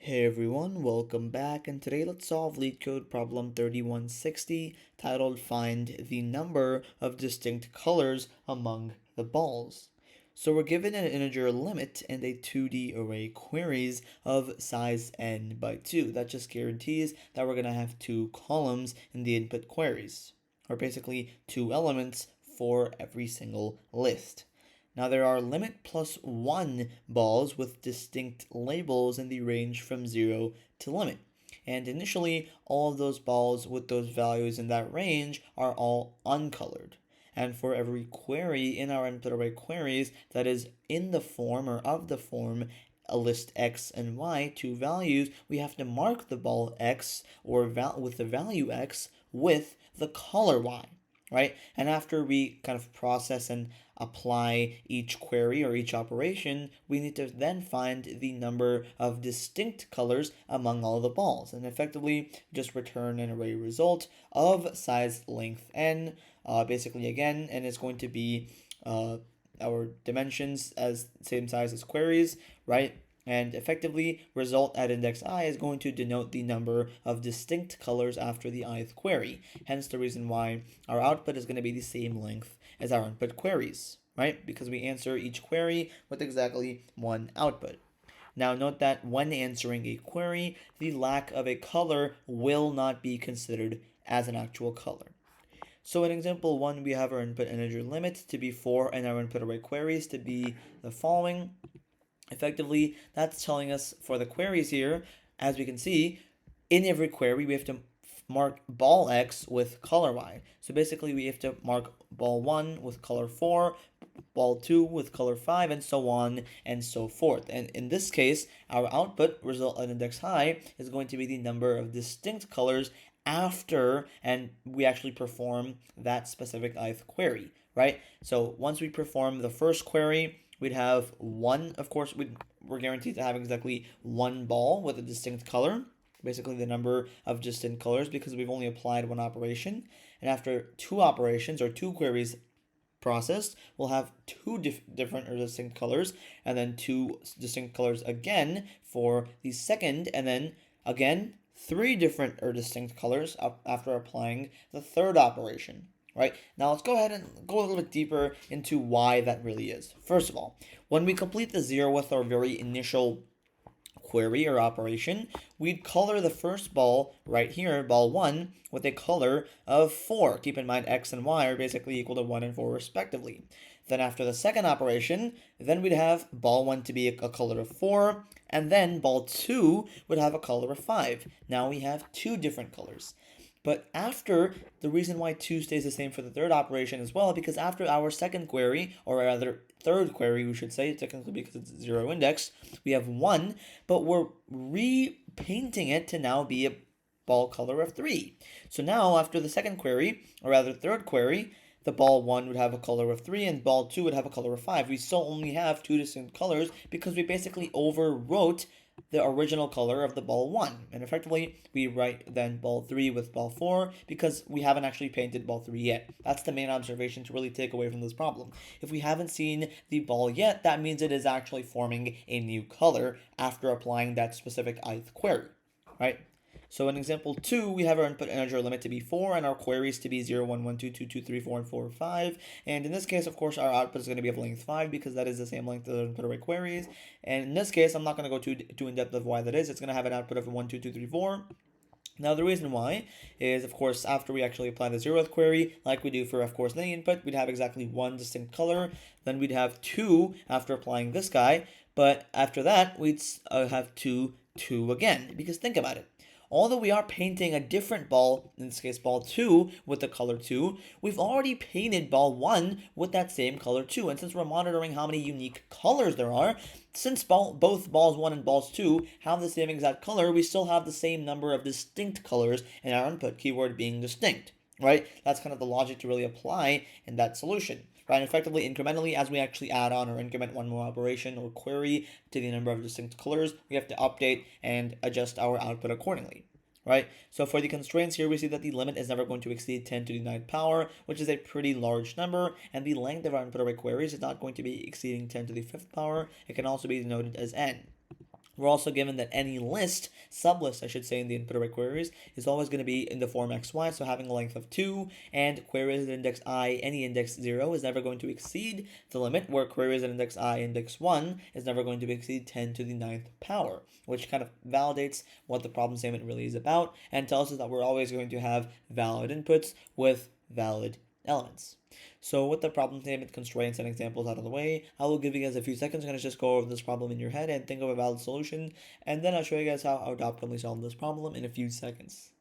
Hey everyone, welcome back, and today let's solve Leetcode problem 3160 titled Find the Number of Distinct Colors Among the Balls. So we're given an integer limit and a 2D array queries of size n by 2. That just guarantees that we're going to have two columns in the input queries, or basically two elements for every single list. Now there are limit plus 1 balls with distinct labels in the range from 0 to limit. And initially, all of those balls with those values in that range are all uncolored. And for every query in our input array queries that is in the form or of the form a list x and y, two values, we have to mark the ball x or with the value x with the color y, right? And after we kind of process and apply each query or each operation, we need to then find the number of distinct colors among all the balls and effectively just return an array result of size length n, basically again, and it's going to be our dimensions as same size as queries, right? And effectively, result at index I is going to denote the number of distinct colors after the ith query. Hence the reason why our output is going to be the same length as our input queries, right? Because we answer each query with exactly one output. Now note that when answering a query, the lack of a color will not be considered as an actual color. So in example 1, we have our input integer limit to be 4 and our input array queries to be the following. Effectively, that's telling us for the queries here, as we can see, in every query we have to mark ball x with color y. So basically we have to mark ball 1 with color 4, ball 2 with color 5, and so on and so forth. And in this case, our output result at index high is going to be the number of distinct colors after and we actually perform that specific ith query, right? So once we perform the first query, we'd have one, of course, we're guaranteed to have exactly one ball with a distinct color, basically the number of distinct colors because we've only applied one operation. And after two operations or two queries processed, we'll have two different or distinct colors, and then two distinct colors again for the second, and then again three different or distinct colors after applying the third operation. Right, now let's go ahead and go a little bit deeper into why that really is. First of all, when we complete the 0th or very initial query or operation, we'd color the first ball right here, ball 1, with a color of 4. Keep in mind x and y are basically equal to 1 and 4 respectively. Then after the second operation, then we'd have ball 1 to be a color of 4, and then ball 2 would have a color of 5. Now we have two different colors. But after, the reason why 2 stays the same for the third operation as well, because after our second query, or rather third query, we should say, technically because it's 0 index, we have 1, but we're repainting it to now be a ball color of 3. So now, after the second query, or rather third query, the ball 1 would have a color of 3 and ball 2 would have a color of 5. We still only have two distinct colors because we basically overwrote the original color of the ball 1. And effectively, we write then ball 3 with ball 4 because we haven't actually painted ball 3 yet. That's the main observation to really take away from this problem. If we haven't seen the ball yet, that means it is actually forming a new color after applying that specific ith query, right? So in example 2, we have our input integer limit to be 4 and our queries to be 0, 1, 1, 2, 2, 2, 3, 4, and 4, 5. And in this case, of course, our output is going to be of length 5 because that is the same length as the input array queries. And in this case, I'm not going to go too in depth of why that is. It's going to have an output of 1, 2, 2, 3, 4. Now the reason why is, of course, after we actually apply the 0th query, like we do for, of course, any input, we'd have exactly one distinct color. Then we'd have 2 after applying this guy. But after that, we'd have 2 again. Because think about it. Although we are painting a different ball, in this case ball 2, with the color 2, we've already painted ball 1 with that same color 2. And since we're monitoring how many unique colors there are, since both balls 1 and balls 2 have the same exact color, we still have the same number of distinct colors in our input, keyword being distinct, right? That's kind of the logic to really apply in that solution. Right, and effectively, incrementally, as we actually add on or increment one more operation or query to the number of distinct colors, we have to update and adjust our output accordingly. Right, so for the constraints here, we see that the limit is never going to exceed 10 to the 9th power, which is a pretty large number, and the length of our input array queries is not going to be exceeding 10 to the 5th power. It can also be denoted as n. We're also given that any list, sublist I should say, in the input array queries is always going to be in the form xy, so having a length of 2, and queries at index I, any index 0 is never going to exceed the limit, where queries at index I, index 1 is never going to exceed 10 to the ninth power, which kind of validates what the problem statement really is about and tells us that we're always going to have valid inputs with valid elements. So with the problem statement, constraints, and examples out of the way, I will give you guys a few seconds. I'm going to just go over this problem in your head and think of a valid solution, and then I'll show you guys how I would optimally solve this problem in a few seconds.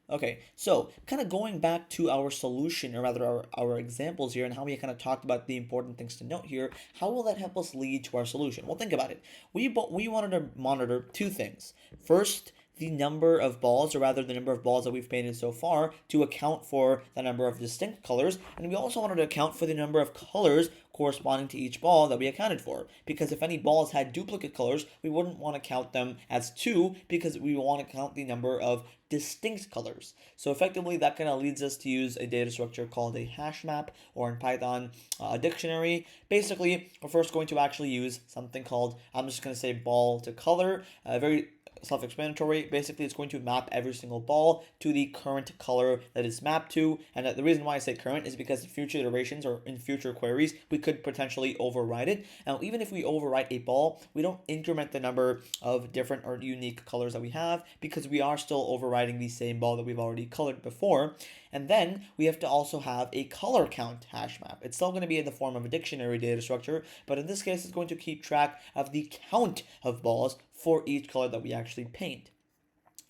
Okay, so kind of going back to our solution, or rather our examples here, and how we kind of talked about the important things to note here, how will that help us lead to our solution? Well, think about it. We wanted to monitor two things. First, the number of balls, or rather the number of balls that we've painted so far, to account for the number of distinct colors, and we also wanted to account for the number of colors corresponding to each ball that we accounted for, because if any balls had duplicate colors, we wouldn't want to count them as 2, because we want to count the number of distinct colors. So effectively that kind of leads us to use a data structure called a hash map, or in Python, a dictionary. Basically, we're first going to actually use something called, I'm just going to say ball to color, very self-explanatory. Basically, it's going to map every single ball to the current color that is mapped to. And the reason why I say current is because in future iterations or in future queries, we could potentially override it. Now, even if we overwrite a ball, we don't increment the number of different or unique colors that we have, because we are still overriding the same ball that we've already colored before. And then we have to also have a color count hash map. It's still going to be in the form of a dictionary data structure, but in this case, it's going to keep track of the count of balls for each color that we actually paint.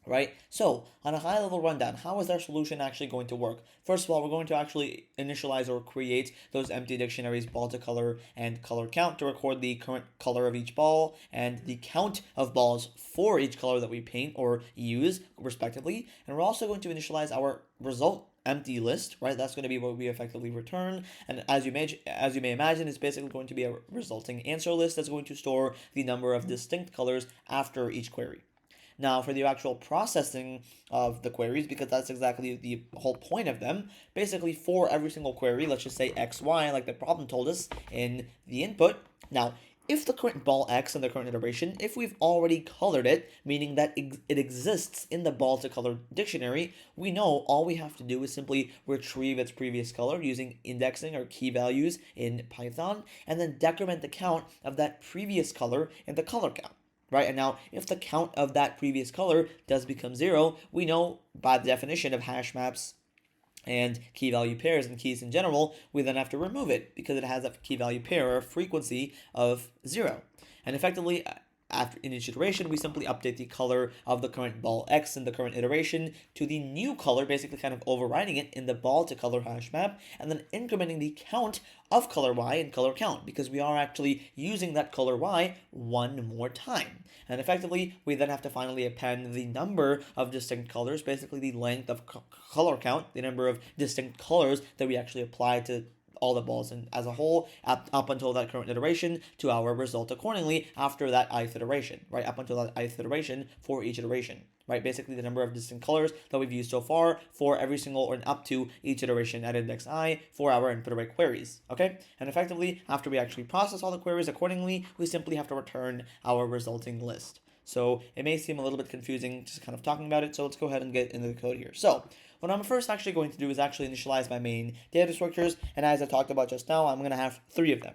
Right? So, on a high level rundown, how is our solution actually going to work? First of all, we're going to actually initialize or create those empty dictionaries, ball to color and color count, to record the current color of each ball and the count of balls for each color that we paint or use, respectively. And we're also going to initialize our result empty list, right? That's going to be what we effectively return. And as you may imagine, it's basically going to be a resulting answer list that's going to store the number of distinct colors after each query. Now, for the actual processing of the queries, because that's exactly the whole point of them, basically for every single query, let's just say xy, like the problem told us in the input. Now, if the current ball x in the current iteration, if we've already colored it, meaning that it exists in the ball to color dictionary, we know all we have to do is simply retrieve its previous color using indexing or key values in Python, and then decrement the count of that previous color in the color count. Right, and now if the count of that previous color does become 0, we know by the definition of hash maps and key value pairs and keys in general, we then have to remove it because it has a key value pair or a frequency of 0. And effectively, after in each iteration, we simply update the color of the current ball x in the current iteration to the new color, basically kind of overriding it in the ball to color hash map, and then incrementing the count of color y in color count, because we are actually using that color y one more time. And effectively, we then have to finally append the number of distinct colors, basically the length of color count, the number of distinct colors that we actually apply to all the balls and as a whole up until that current iteration, to our result accordingly after that ith iteration, right? Up until that ith iteration for each iteration, right? Basically the number of distinct colors that we've used so far for every single or up to each iteration at index I for our input array queries, okay? And effectively, after we actually process all the queries accordingly, we simply have to return our resulting list. So it may seem a little bit confusing just kind of talking about it, so let's go ahead and get into the code here. So what I'm first actually going to do is actually initialize my main data structures, and as I talked about just now, I'm going to have 3 of them.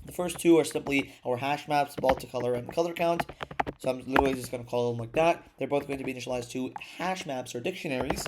The first 2 are simply our hash maps, ball to color and color count. So I'm literally just going to call them like that. They're both going to be initialized to hash maps or dictionaries.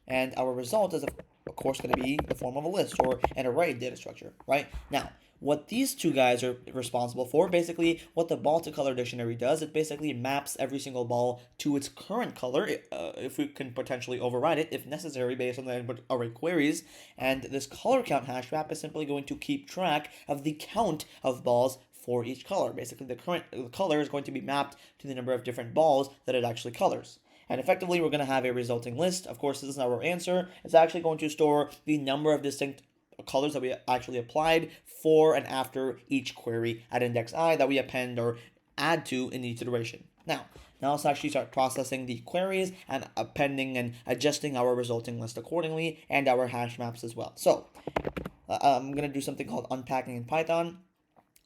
And our result is, of course, going to be the form of a list or an array data structure, right? Now, what these 2 guys are responsible for, basically what the ball to color dictionary does, it basically maps every single ball to its current color, if we can potentially override it if necessary based on the input array queries. And this color count hash map is simply going to keep track of the count of balls for each color. Basically the current color is going to be mapped to the number of different balls that it actually colors. And effectively, we're going to have a resulting list. Of course, this is not our answer. It's actually going to store the number of distinct colors that we actually applied for and after each query at index I that we append or add to in each iteration. Now, Now let's actually start processing the queries and appending and adjusting our resulting list accordingly, and our hash maps as well. So I'm going to do something called unpacking in Python.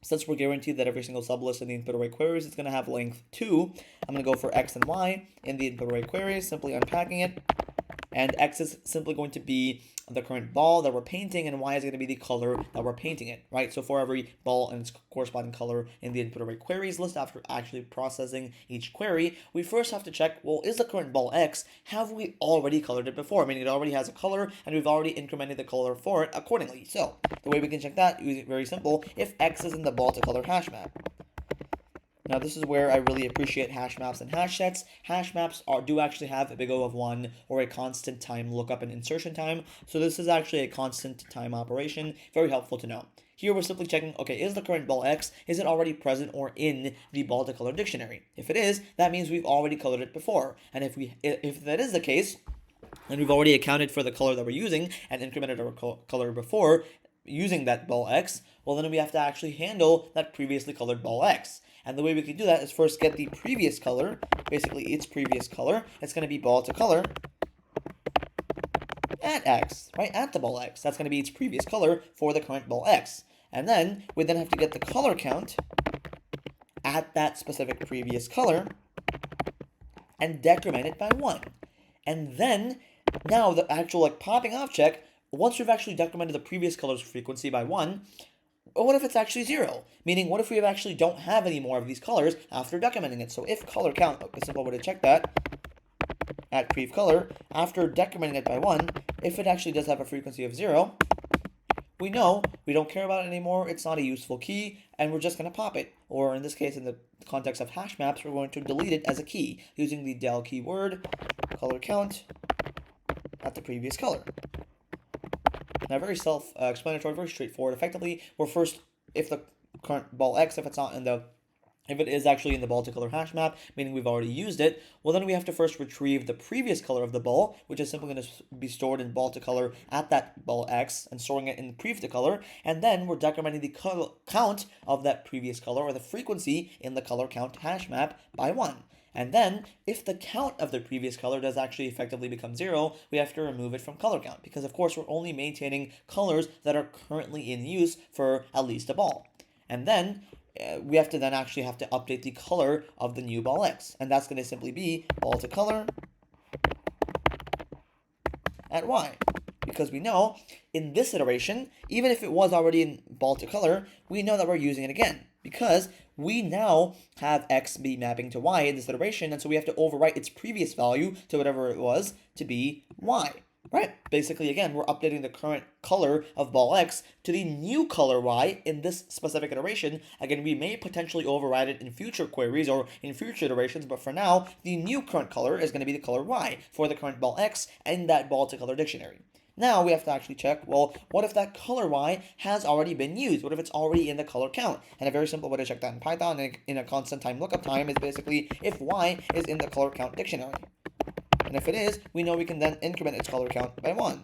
Since we're guaranteed that every single sublist in the input array queries is going to have length 2, I'm going to go for x and y in the input array queries, simply unpacking it. And x is simply going to be the current ball that we're painting, and y is going to be the color that we're painting it, right? So for every ball and its corresponding color in the input array queries list, after actually processing each query, we first have to check, well, is the current ball x? Have we already colored it before? Meaning it already has a color, and we've already incremented the color for it accordingly. So the way we can check that is very simple. If x is in the ball to color hash map. Now this is where I really appreciate hash maps and hash sets. Hash maps do actually have a big O of 1 or a constant time lookup and insertion time. So this is actually a constant time operation. Very helpful to know. Here we're simply checking, okay, is the current ball x, is it already present or in the ball to color dictionary? If it is, that means we've already colored it before. And if that is the case, and we've already accounted for the color that we're using and incremented our color before using that ball x, well then we have to actually handle that previously colored ball x. And the way we can do that is first get the previous color, basically its previous color. It's going to be ball to color at x, right? At the ball x. That's going to be its previous color for the current ball x. And then we then have to get the color count at that specific previous color and decrement it by 1. And then now the actual popping off check, once we've actually decremented the previous color's frequency by 1, what if it's actually 0? Meaning, what if we actually don't have any more of these colors after decrementing it? So if color count, a simple way to check that, at prev color, after decrementing it by 1, if it actually does have a frequency of 0, we know we don't care about it anymore, it's not a useful key, and we're just going to pop it. Or in this case, in the context of hash maps, we're going to delete it as a key using the del keyword, color count, at the previous color. Now, very self-explanatory, very straightforward. Effectively, we're first, if the current ball x, if it is actually in the ball to color hash map, meaning we've already used it, well then we have to first retrieve the previous color of the ball, which is simply going to be stored in ball to color at that ball x and storing it in prev to color, and then we're decrementing the count of that previous color, or the frequency in the color count hash map, by 1. And then, if the count of the previous color does actually effectively become 0, we have to remove it from color count, because of course we're only maintaining colors that are currently in use for at least a ball. And then we have to update the color of the new ball x, and that's going to simply be ball to color at y, because we know in this iteration, even if it was already in ball to color, we know that we're using it again, because we now have x be mapping to y in this iteration, and so we have to overwrite its previous value to whatever it was to be y, right? Basically, again, we're updating the current color of ball x to the new color y in this specific iteration. Again, we may potentially override it in future queries or in future iterations, but for now, the new current color is going to be the color y for the current ball x in that ball to color dictionary. Now we have to actually check, well, what if that color y has already been used? What if it's already in the color count? And a very simple way to check that in Python in a constant time lookup time is basically if y is in the color count dictionary. And if it is, we know we can then increment its color count by 1.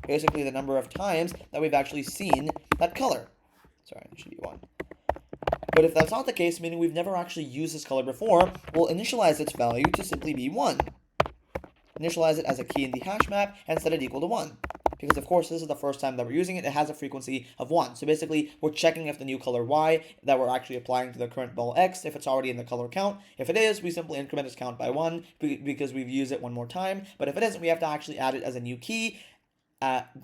Basically the number of times that we've actually seen that color. Sorry, it should be 1. But if that's not the case, meaning we've never actually used this color before, we'll initialize its value to simply be 1. Initialize it as a key in the hash map and set it equal to 1. Because of course this is the first time that we're using it, it has a frequency of 1. So basically we're checking if the new color y that we're actually applying to the current ball x, if it's already in the color count. If it is, we simply increment its count by 1 because we've used it one more time. But if it isn't, we have to actually add it as a new key,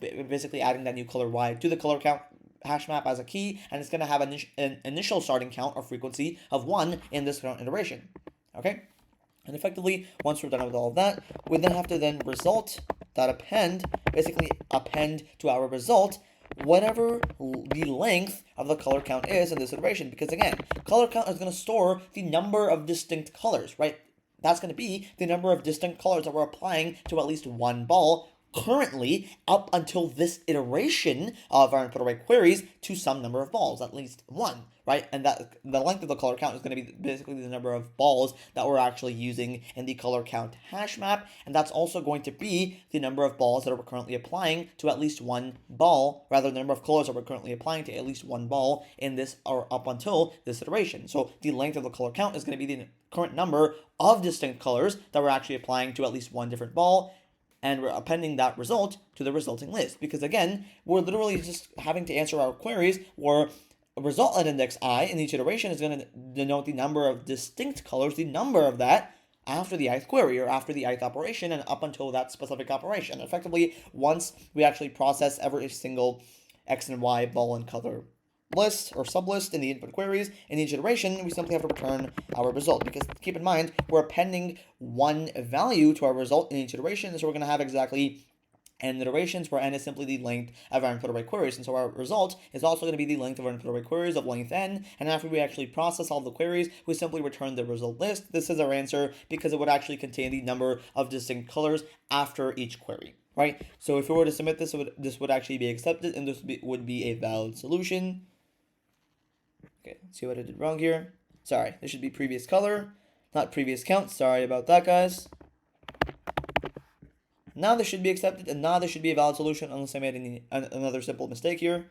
basically adding that new color y to the color count hash map as a key, and it's going to have an initial starting count or frequency of 1 in this current iteration. Okay? And effectively, once we're done with all of that, we then have to then basically append to our result whatever the length of the color count is in this iteration. Because again, color count is going to store the number of distinct colors, right? That's going to be the number of distinct colors that we're applying to at least one ball currently up until this iteration of our input array queries to some number of balls, at least one, right? And that the length of the color count is going to be basically the number of balls that we're actually using in the color count hash map, and that's also going to be the number of balls that we're currently applying to at least one ball, rather the number of colors that we're currently applying to at least one ball in this or up until this iteration. So the length of the color count is going to be the current number of distinct colors that we're actually applying to at least one different ball, and we're appending that result to the resulting list. Because again, we're literally just having to answer our queries where a result at index I in each iteration is going to denote the number of distinct colors, the number of that after the ith query or after the ith operation and up until that specific operation. Effectively, once we actually process every single x and y ball and color list or sublist in the input queries in each iteration, we simply have to return our result, because keep in mind we're appending one value to our result in each iteration, so we're going to have exactly n iterations where n is simply the length of our input array queries, and so our result is also going to be the length of our input array queries of length n, and after we actually process all the queries, we simply return the result list. This is our answer because it would actually contain the number of distinct colors after each query, right? So if we were to submit this, this would actually be accepted, and this would be a valid solution. Okay, let's see what I did wrong here. Sorry, this should be previous color, not previous count. Sorry about that, guys. Now this should be accepted, and now this should be a valid solution, unless I made another simple mistake here.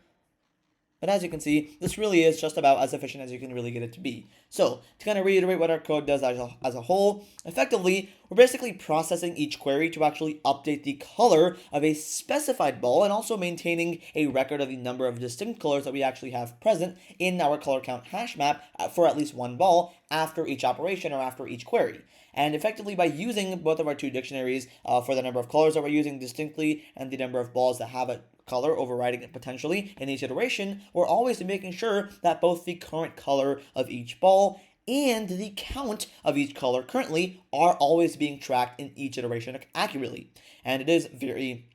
But as you can see, this really is just about as efficient as you can really get it to be. So, to kind of reiterate what our code does as a whole, effectively, we're basically processing each query to actually update the color of a specified ball, and also maintaining a record of the number of distinct colors that we actually have present in our color count hash map for at least one ball after each operation or after each query. And effectively, by using both of our two dictionaries for the number of colors that we're using distinctly and the number of balls that have a color overriding it potentially in each iteration, we're always making sure that both the current color of each ball and the count of each color currently are always being tracked in each iteration accurately. And it is very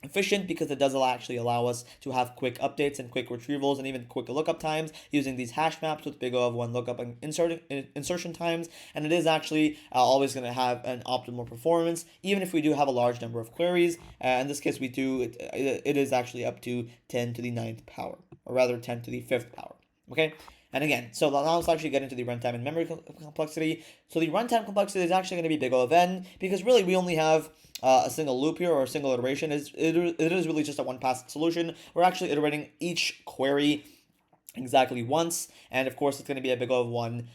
efficient because it does actually allow us to have quick updates and quick retrievals and even quick lookup times using these hash maps with big O of 1 lookup and insertion times, and it is actually always going to have an optimal performance even if we do have a large number of queries. In this case we do, it is actually up to 10 to the 9th power, or rather 10 to the 5th power. Okay, and again, so now let's actually get into the runtime and memory complexity. So the runtime complexity is actually going to be big O of n, because really we only have a single loop here, or a single iteration. It is really just a one-pass solution. We're actually iterating each query exactly once, and of course it's going to be a big O of 1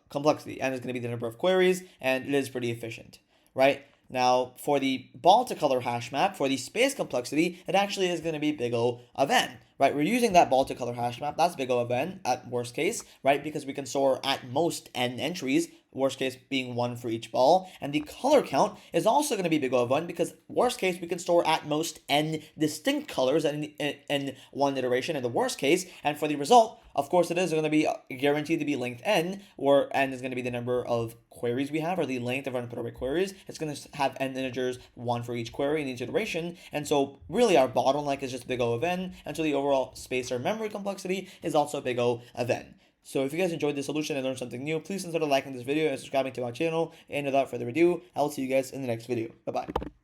complexity, and it's going to be the number of queries, and it is pretty efficient, right? Now, for the ball to color hash map, for the space complexity, it actually is going to be big O of n, right? We're using that ball to color hash map. That's big O of n at worst case, right? Because we can store at most n entries, worst case being 1 for each ball. And the color count is also going to be big O of 1, because worst case we can store at most n distinct colors in one iteration in the worst case. And for the result, of course, it is going to be guaranteed to be length n, where n is going to be the number of queries we have, or the length of our input array queries. It's going to have n integers, 1 for each query in each iteration. And so really our bottleneck is just big O of n, and so the overall space or memory complexity is also big O of n. So if you guys enjoyed this solution and learned something new, please consider liking this video and subscribing to my channel. And without further ado, I will see you guys in the next video. Bye-bye.